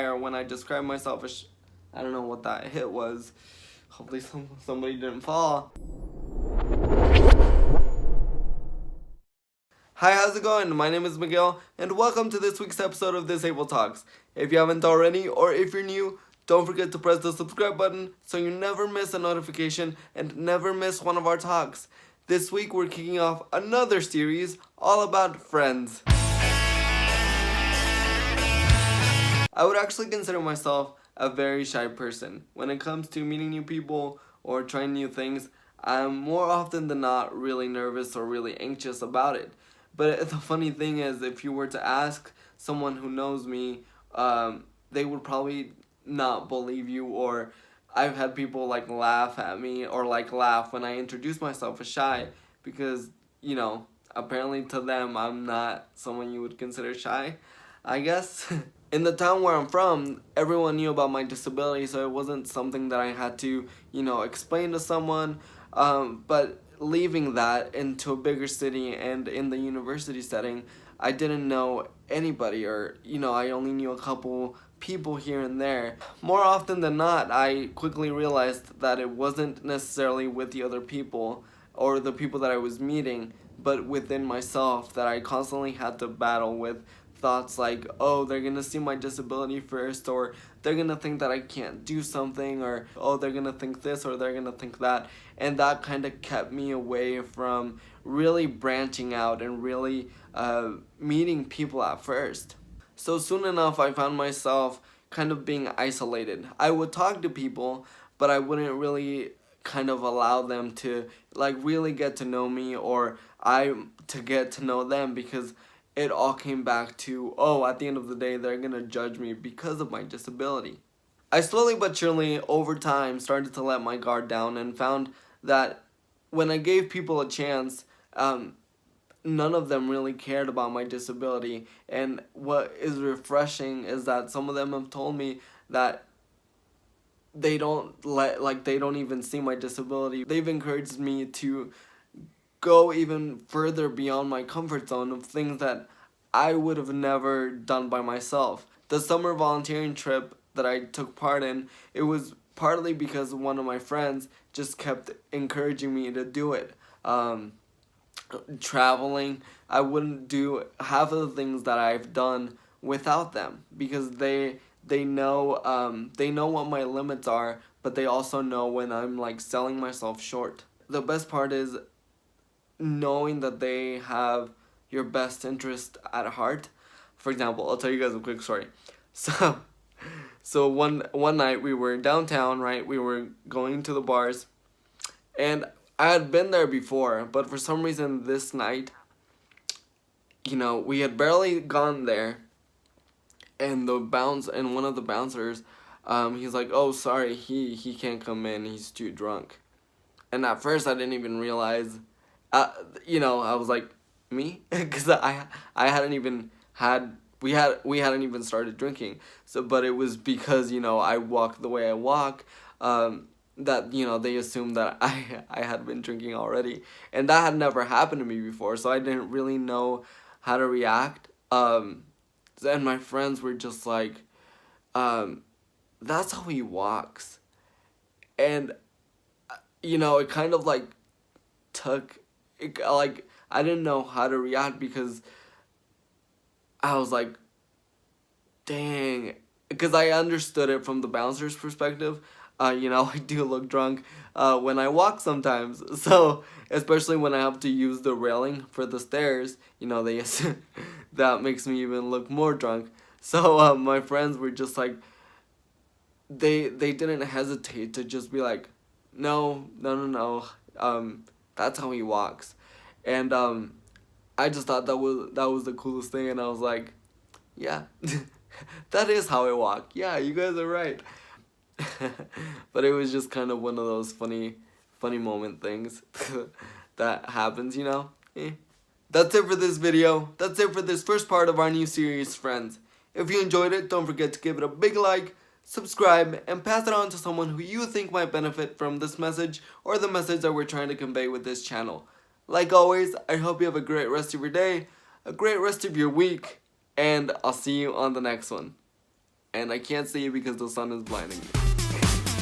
Or when I describe myself as I don't know what that hit was. Hopefully somebody didn't fall. Hi, how's it going? My name is Miguel, and welcome to this week's episode of Thisabled Talks. If you haven't already, or if you're new, don't forget to press the subscribe button so you never miss a notification and never miss one of our talks. This week we're kicking off another series all about friends. I would actually consider myself a very shy person. When it comes to meeting new people or trying new things, I'm more often than not really nervous or really anxious about it. But the funny thing is, if you were to ask someone who knows me, they would probably not believe you, or I've had people like laugh at me or like laugh when I introduce myself as shy because, apparently to them I'm not someone you would consider shy, I guess. In the town where I'm from, everyone knew about my disability, so it wasn't something that I had to, explain to someone. But leaving that into a bigger city and in the university setting, I didn't know anybody, or, I only knew a couple people here and there. More often than not, I quickly realized that it wasn't necessarily with the other people or the people that I was meeting, but within myself, that I constantly had to battle with thoughts like, oh, they're gonna see my disability first, or they're gonna think that I can't do something, or oh, they're gonna think this, or they're gonna think that. And that kind of kept me away from really branching out and really meeting people at first. So soon enough, I found myself kind of being isolated. I would talk to people, but I wouldn't really kind of allow them to like really get to know me, or I to get to know them, because it all came back to, oh, at the end of the day, they're gonna judge me because of my disability. I slowly but surely, over time, started to let my guard down and found that when I gave people a chance, none of them really cared about my disability. And what is refreshing is that some of them have told me that they don't even see my disability. They've encouraged me to go even further beyond my comfort zone of things that I would have never done by myself. The summer volunteering trip that I took part in, it was partly because one of my friends just kept encouraging me to do it. Traveling, I wouldn't do half of the things that I've done without them, because they know what my limits are, but they also know when I'm like selling myself short. The best part is knowing that they have your best interest at heart. For example, I'll tell you guys a quick story. So, one night we were downtown, right? We were going to the bars, and I had been there before, but for some reason this night, we had barely gone there, and one of the bouncers, he's like, "Oh, sorry, he can't come in. He's too drunk." And at first, I didn't even realize. I was like, me, because I hadn't even had we hadn't even started drinking. So, but it was because I walk the way I walk, that they assumed that I had been drinking already, and that had never happened to me before. So I didn't really know how to react. And my friends were just like, "That's how he walks," and it kind of like took like I didn't know how to react, because I was like, dang, because I understood it from the bouncer's perspective. I do look drunk when I walk sometimes, so especially when I have to use the railing for the stairs, they that makes me even look more drunk. So my friends were just like, they didn't hesitate to just be like, no, that's how he walks. And I just thought that was the coolest thing, and I was like, yeah, that is how I walk. Yeah, you guys are right. But it was just kind of one of those funny moment things that happens, Eh. That's it for this video. That's it for this first part of our new series, friends. If you enjoyed it, don't forget to give it a big like, subscribe, and pass it on to someone who you think might benefit from this message or the message that we're trying to convey with this channel. Like always, I hope you have a great rest of your day, a great rest of your week, and I'll see you on the next one. and I can't see it because the sun is blinding me.